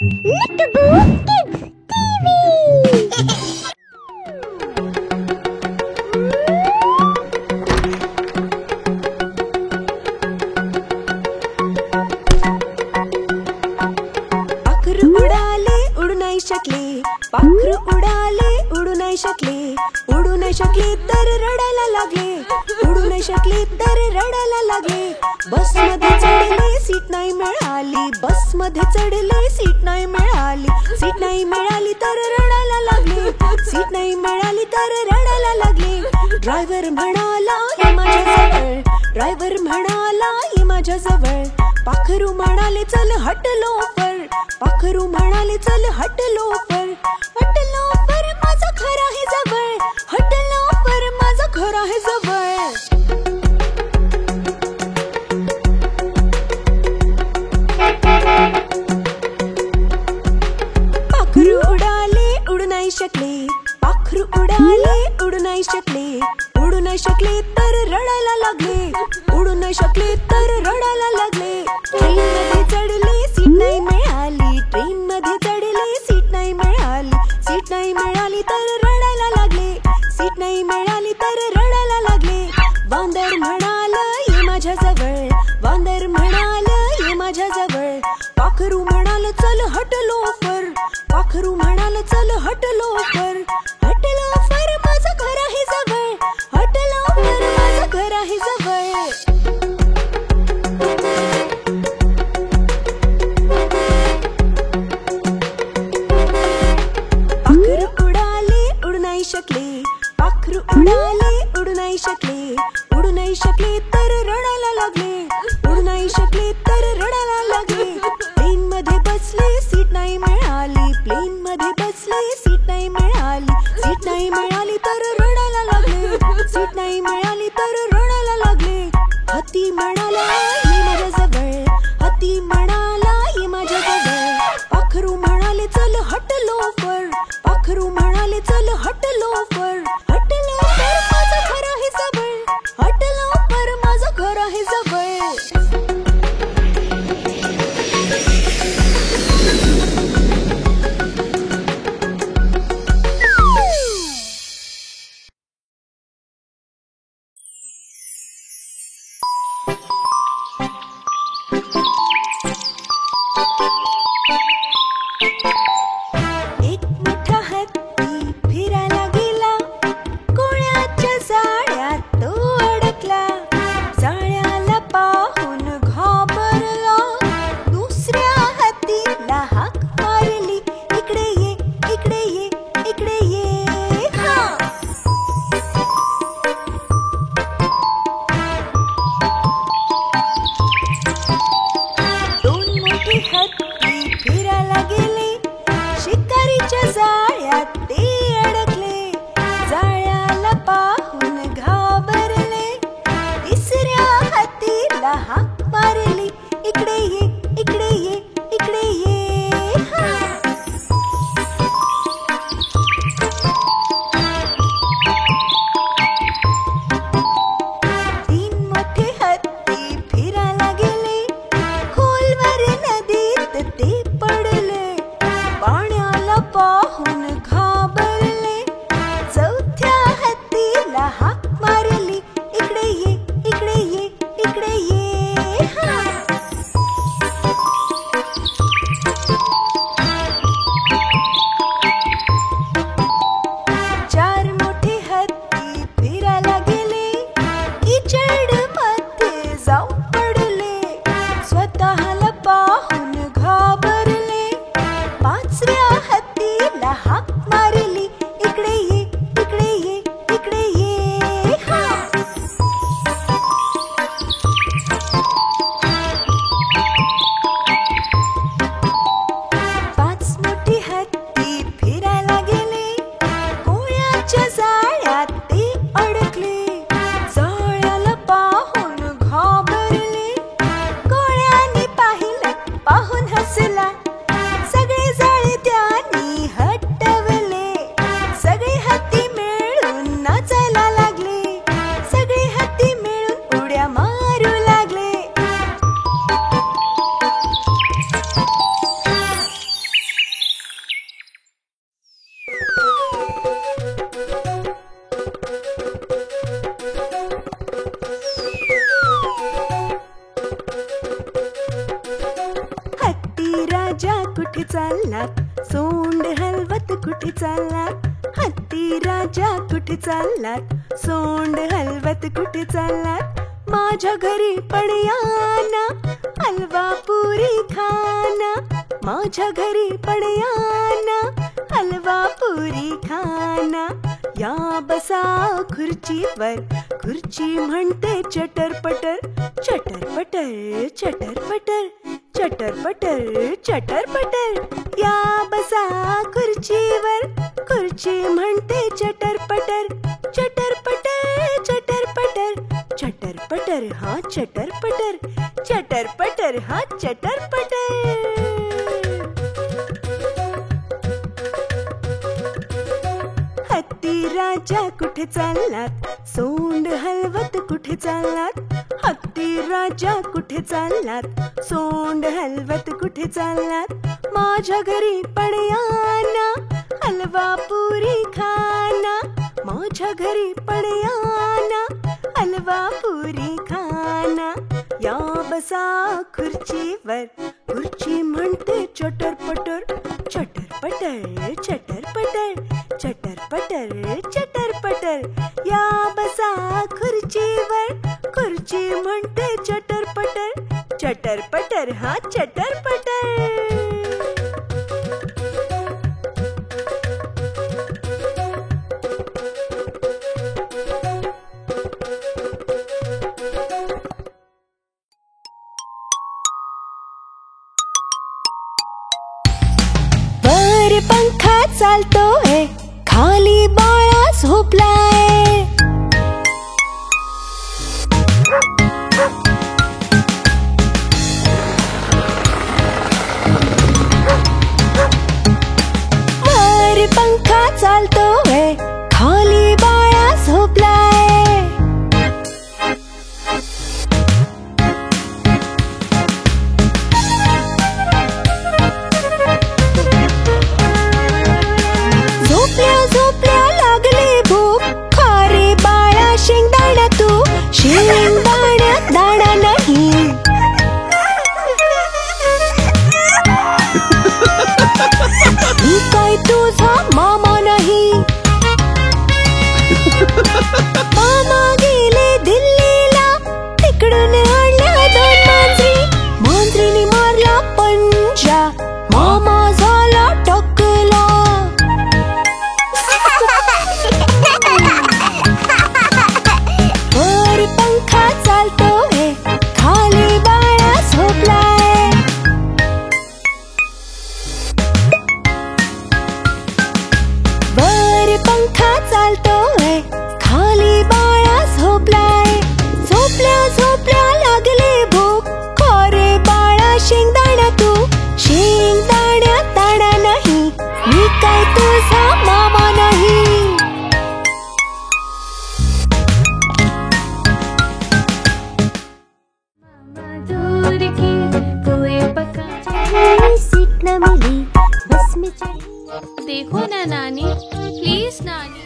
Little Kids TV. पाखरू उडाले उडू नाही शकले, पाखरू उडाले उडू नाही शकले, उडू नाही शकले तर रडायला लागले, उडू नाही शकले तर रडायला लागले. बस मध्ये चढले सीट नाही मिळाली, बस मध्ये चढले सीट नाही मिळाली, सीट नाही मिळाली तर रडायला लागले, सीट नाही मिळाली तर रडायला लागले. ड्रायव्हर म्हणाला ये माझ्याजवळ, ड्रायव्हर म्हणाला ये माझ्याजवळ. पाखरू म्हणाले चल हट लवकर, पाखरू म्हणाले चल हट लवकर, हट लवकर माझं घर आहे जवळ, हट लवकर माझं घर आहे जवळ. पाखरू उडाले उडू नाही शकले, पाखरू उडाले उडू नाही शकले, उडू नाही शकले तर रडायला लागले, उडू नाही शकले तर रडायला लागले. ट्रेन मध्ये चढले सीट नाही मिळाली, ट्रेन मध्ये चढले सीट नाही मिळाली, सीट नाही मिळाली तर रडायला लागले, सीट नाही मिळाली तर रडायला लागले. वांदर म्हणाल ये माझ्याजवळ, वांदर म्हणाल ये माझ्याजवळ. पाखरू म्हणाल चल हट लवकर, पाखरू म्हणाल चल हट लवकर, हट लवकर माझं घर आहे जवळ, हट लवकर माझं घर आहे जवळ. पाखरू उडाले उडू नाही शकले, पाखरू उडाले उडू नाही शकले, उडू नाही शकले तर रडायला लागले, उडू नाही शकले तर रडायला लागले. प्लेन मध्ये बसले सीट नाही मिळाली, प्लेन मध्ये बसले सीट नाही मिळाली, सीट नाही मिळाली तर रडायला लागले, सीट नाही मिळाली तर रडायला लागले. हत्ती म्हणाला ये माझ्याजवळ, हत्ती म्हणाला ये माझ्याजवळ. पाखरू म्हणाले चल हट लवकर, पाखरू म्हणाले चल हट लवकर, हट लवकर माझं घर आहे जवळ, हट लवकर माझं घर आहे जवळ. एक मोठा हत्ती फिरायला गेला, कोळ्याच्या जाळ्यात तो अडकला. जाळ्याला पाहून घाबरला, दुसऱ्या हत्तीला हाक मारली, इकडे ये इकडे ये इकडे ये. हा दोन मोठे हत्ती फिरायला गेले, शिकारीच्या जाळ्यात ते अडकले. जाळ्याला पाहून घाबरले, तिसऱ्या हत्तीला हाक मारली, इकडे ये इकडे ये इकडे ये. हा तीन मोठे हत्ती फिरायला गेले, खोलवर नदीत ते पडले. पाण्याला पाहून घाबरले, चौथ्या हत्तीला हाक मारली, इकडे ये इकडे ये इकडे ये. हा चार मोठे हत्ती फिरायला गेले, किचडमध्ये जाऊन पडले. स्वतःला पाहून घाबरले, पाचव्या हत्तीला हाक मारली, इकडे ये इकडे ये इकडे ये. हा पाच मोठे हत्ती फिरायला गेले, कोळ्याच्या जाळ्यात ते अडकले. जाळ्याला पाहून घाबरले, कोळ्याने पाहिलं पाहून हसला. सगळे जाळे त्यांनी हटवले, सगळे हत्ती मिळून नाचायला लागले, सगळे हत्ती मिळून उड्या मारू लागले. राजा कुठे चाललात, सोंड हलवत कुठे चाललात. हत्ती राजा कुठे चाललात, सोंड हलवत कुठे चाललात. माझ्या घरी पण या ना, हलवा पुरी खाना. माझ्या घरी पण या ना, हलवा पुरी खाना. या बसा खुर्चीवर, खुर्ची म्हणते चटरपटर, चटरपटर चटरपटर, चटरपटर चटरपटर. या बसा खुर्चीवर, खुर्ची म्हणते चटरपटर, चटरपटर चटरपटर, चटरपटर हा चटरपटर, चटरपटर हा चटरपटर. हत्ती राजा कुठे चाललात, सोंड हलवत कुठे चाललात. हत्ती राजा कुठे चाललात, सोंड हलवत कुठे चाललात. माझ्या घरी पण या ना, हलवा पुरी खाना. माझ्या घरी पण या ना, हलवा पुरी खाना. या बसा खुर्चीवर, खुर्ची म्हणते चटरपटर, चटरपटर चटरपटर, चटरपटर चटरपटर. या बसा खुर्चीवर, खुर्ची म्हणते चटरपटर, चटरपटर हा चटरपटर. वर पंखा चालतोय, खाली बाळा झोपलाय. वर पंखा चालतोय, खाली बाळा झोपलाय. झोपल्या झोपल्या लागली भूक, खारे बाळा शेंगदाणा तू, शेंगदाण्यात दाणा नाही. मी काय तुझा मामा नाही. मामा गेले दिल्लीला, तिकडून आणल्या 2 मांजरी. मांजरीने मारला पंजा, मामा झाला टकला. वर पंखा चालतोय, खाली बाळा झोपलाय. वर पंखा चालतोय, खाली बाळा झोपलाय. झोपल्या झोपल्या लागली भूक, खारे बाळा शेंगदाणा तू, शेंगदाण्यात दाणा नाही. मी काय तुझा मामा नाही. दूर की कोई पका सीट न मिली, बस में चली. देखो ना नानी, प्लीज नानी.